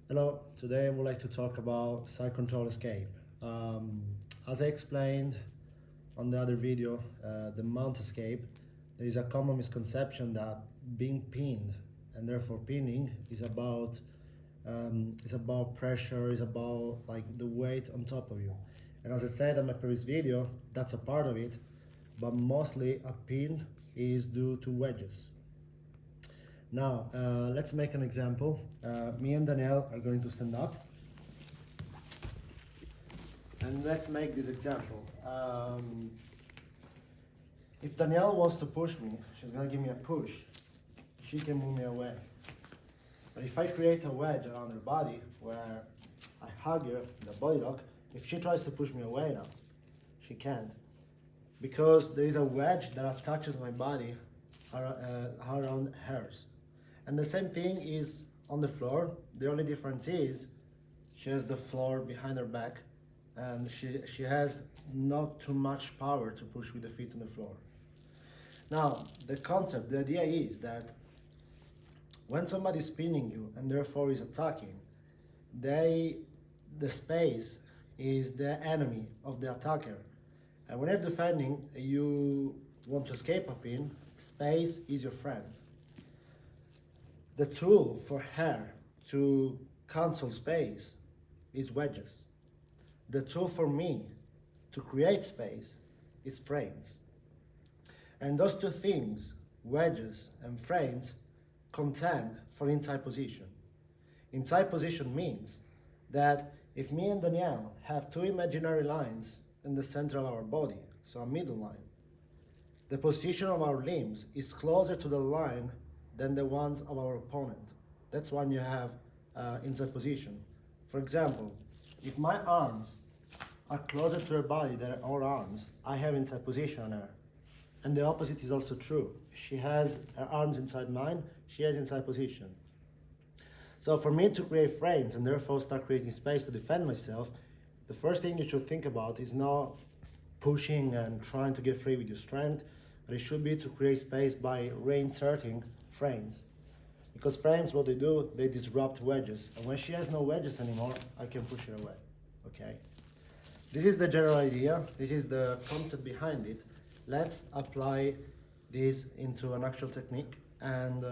Hello, today I would like to talk about side control escape. As I explained on the other video, the mount escape, there is a common misconception that being pinned and therefore pinning is about pressure, is about like the weight on top of you. And as I said in my previous video, that's a part of it, but mostly a pin is due to wedges. Now, let's make an example. Me and Danielle are going to stand up. And let's make this example. If Danielle wants to push me, she's gonna give me a push. She can move me away. But if I create a wedge around her body where I hug her, the body lock, if she tries to push me away now, she can't. Because there is a wedge that attaches my body around hers. And the same thing is on the floor. The only difference is she has the floor behind her back and she has not too much power to push with the feet on the floor. Now, the idea is that when somebody's pinning you and therefore is attacking, the space is the enemy of the attacker. And when you're defending, you want to escape a pin, space is your friend. The tool for her to cancel space is wedges. The tool for me to create space is frames. And those two things, wedges and frames, contend for inside position. Inside position means that if me and Danielle have two imaginary lines in the center of our body, so a middle line, the position of our limbs is closer to the line than the ones of our opponent. That's when you have inside position. For example, if my arms are closer to her body than our arms, I have inside position on her. And the opposite is also true. She has her arms inside mine, she has inside position. So for me to create frames and therefore start creating space to defend myself, the first thing you should think about is not pushing and trying to get free with your strength, but it should be to create space by reinserting frames. Because frames, what they do, they disrupt wedges. And when she has no wedges anymore, I can push her away, okay? This is the general idea. This is the concept behind it. Let's apply this into an actual technique. And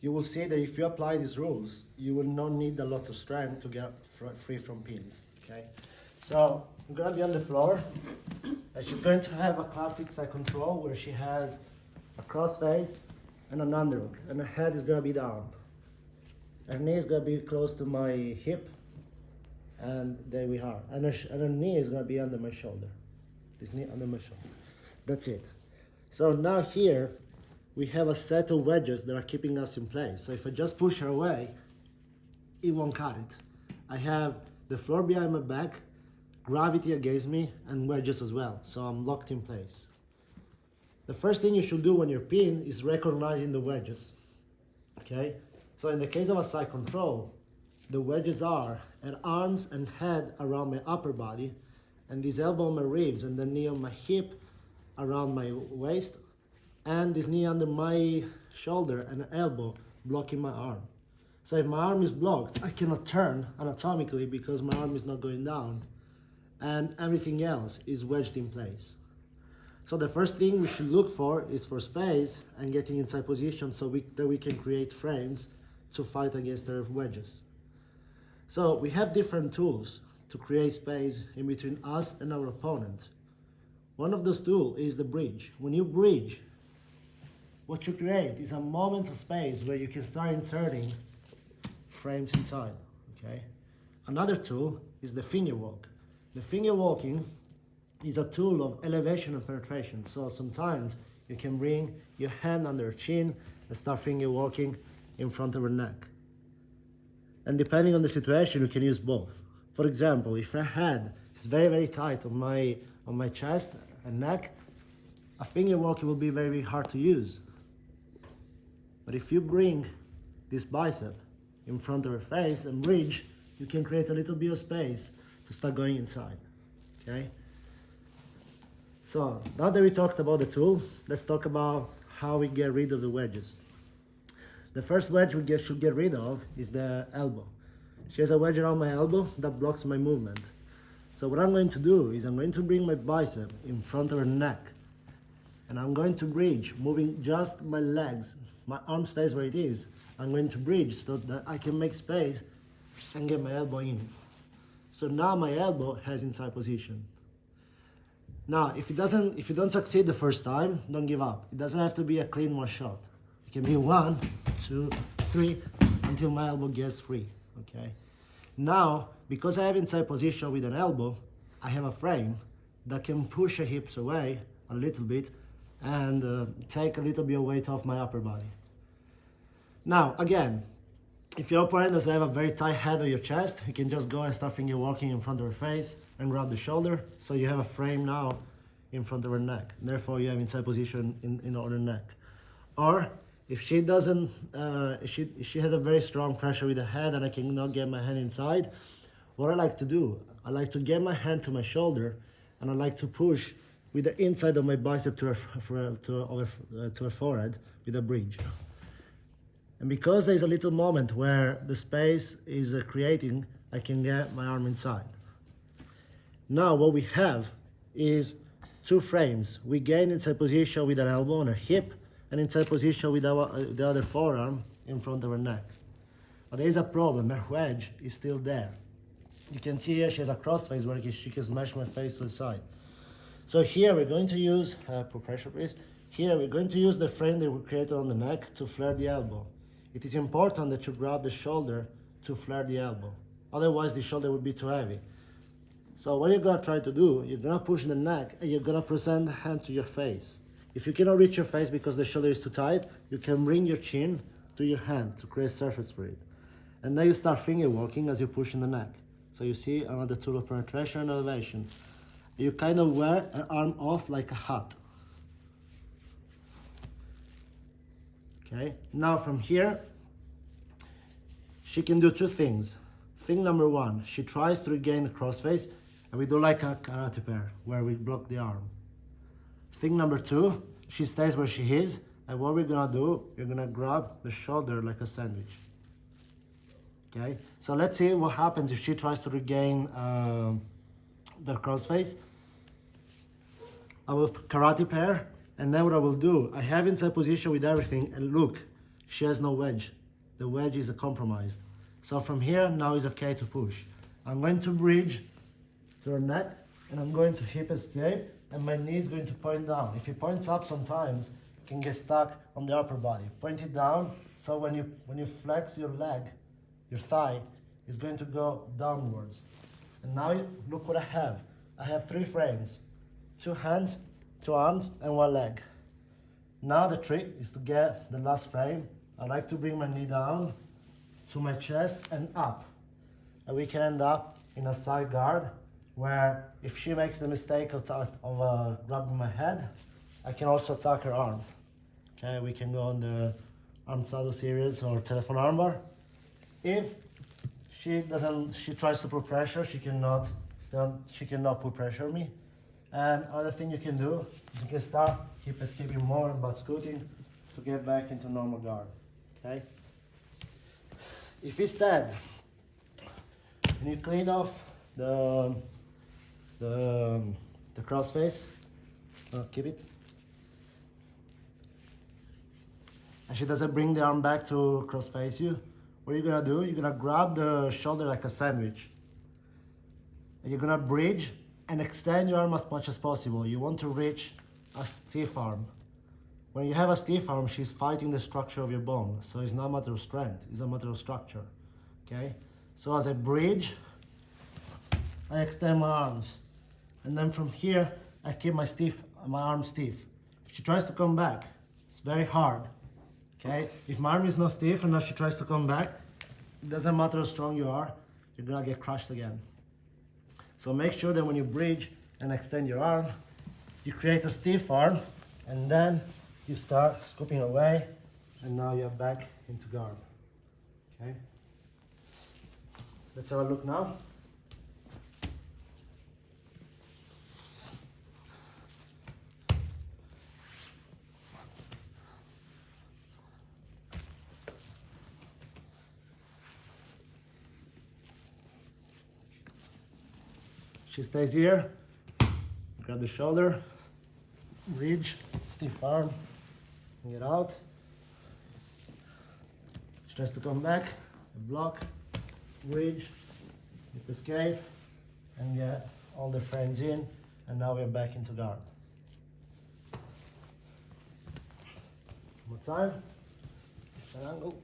you will see that if you apply these rules, you will not need a lot of strength to get free from pins, okay? So I'm gonna be on the floor. And she's going to have a classic side control where she has a cross face and an underhook, and her head is gonna be down. Her knee is gonna be close to my hip, and there we are. And her knee is gonna be under my shoulder. This knee under my shoulder. That's it. So now here, we have a set of wedges that are keeping us in place. So if I just push her away, it won't cut it. I have the floor behind my back, gravity against me, and wedges as well. So I'm locked in place. The first thing you should do when you're pinned is recognizing the wedges, okay? So in the case of a side control, the wedges are at arms and head around my upper body, and this elbow on my ribs, and the knee on my hip around my waist, and this knee under my shoulder and elbow blocking my arm. So if my arm is blocked, I cannot turn anatomically because my arm is not going down, and everything else is wedged in place. So the first thing we should look for is for space and getting inside position so that we can create frames to fight against their wedges. So we have different tools to create space in between us and our opponent. One of those tools is the bridge. When you bridge, what you create is a moment of space where you can start inserting frames inside, okay? Another tool is the finger walk. The finger walking is a tool of elevation and penetration. So sometimes you can bring your hand under her chin and start finger walking in front of her neck. And depending on the situation, you can use both. For example, if her head is very, very tight on my chest and neck, a finger walking will be very, very hard to use. But if you bring this bicep in front of her face and bridge, you can create a little bit of space to start going inside, okay? So now that we talked about the tool, let's talk about how we get rid of the wedges. The first wedge we should get rid of is the elbow. She has a wedge around my elbow that blocks my movement. So what I'm going to do is I'm going to bring my bicep in front of her neck, and I'm going to bridge, moving just my legs. My arm stays where it is. I'm going to bridge so that I can make space and get my elbow in. So now my elbow has inside position. Now, if you don't succeed the first time, don't give up. It doesn't have to be a clean one shot. It can be 1, 2, 3, until my elbow gets free, okay? Now, because I have inside position with an elbow, I have a frame that can push the hips away a little bit and take a little bit of weight off my upper body. Now, again, if your opponent doesn't have a very tight head on your chest, you can just go and start finger walking in front of her face and grab the shoulder, so you have a frame now in front of her neck. Therefore, you have inside position in on her neck. Or if she doesn't, she has a very strong pressure with the head and I cannot get my hand inside, what I like to do, I like to get my hand to my shoulder and I like to push with the inside of my bicep to her forehead with a bridge. And because there's a little moment where the space is creating, I can get my arm inside. Now what we have is 2 frames. We gain inside position with an elbow on her hip and inside position with the other forearm in front of her neck. But there is a problem, her wedge is still there. You can see here she has a crossface where she can smash my face to the side. So here we're going to use, put pressure please, here we're going to use the frame that we created on the neck to flare the elbow. It is important that you grab the shoulder to flare the elbow. Otherwise the shoulder would be too heavy. So what you're gonna try to do, you're gonna push the neck and you're gonna present the hand to your face. If you cannot reach your face because the shoulder is too tight, you can bring your chin to your hand to create surface for it. And now you start finger walking as you're pushing the neck. So you see another tool of penetration and elevation. You kind of wear an arm off like a hat. Okay, now from here, she can do 2 things. Thing number 1, she tries to regain the crossface, and we do like a karate pair, where we block the arm. Thing number 2, she stays where she is, and what we're gonna do, we're gonna grab the shoulder like a sandwich. Okay, so let's see what happens if she tries to regain the crossface. I will karate pair, and then what I will do, I have inside position with everything, and look, she has no wedge. The wedge is compromised. So from here, now it's okay to push. I'm going to bridge to her neck, and I'm going to hip escape, and my knee is going to point down. If it points up sometimes, it can get stuck on the upper body. Point it down, so when you flex your leg, your thigh, is going to go downwards. And now look what I have. I have 3 frames, 2 hands, 2 arms, and 1 leg. Now the trick is to get the last frame. I like to bring my knee down to my chest and up. And we can end up in a side guard where if she makes the mistake of grabbing my head, I can also attack her arm. Okay, we can go on the arm saddle series or telephone armbar. If she tries to put pressure, she cannot put pressure on me. And other thing you can do, you can start hip escaping more and butt scooting to get back into normal guard. Okay. If instead, when you clean off the crossface, keep it. And she doesn't bring the arm back to crossface you, what you're gonna do, you're gonna grab the shoulder like a sandwich. And you're gonna bridge and extend your arm as much as possible. You want to reach a stiff arm. When you have a stiff arm, she's fighting the structure of your bone. So it's not a matter of strength, it's a matter of structure. Okay? So as I bridge, I extend my arms. And then from here, I keep my arm stiff. If she tries to come back, it's very hard. Okay? If my arm is not stiff and now she tries to come back, it doesn't matter how strong you are, you're gonna get crushed again. So make sure that when you bridge and extend your arm, you create a stiff arm, and then you start scooping away, and now you're back into guard. Okay? Let's have a look now. She stays here. Grab the shoulder, ridge, stiff arm, and get out. She tries to come back, block, ridge, escape, and get all the frames in, and now we're back into guard. One more time, that angle.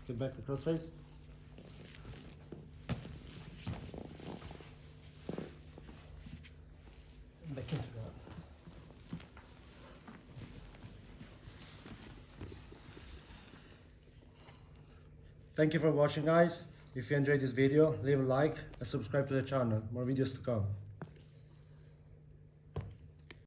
Get back to crossface. Back into guard. Thank you for watching, guys. If you enjoyed this video, leave a like and subscribe to the channel. More videos to come.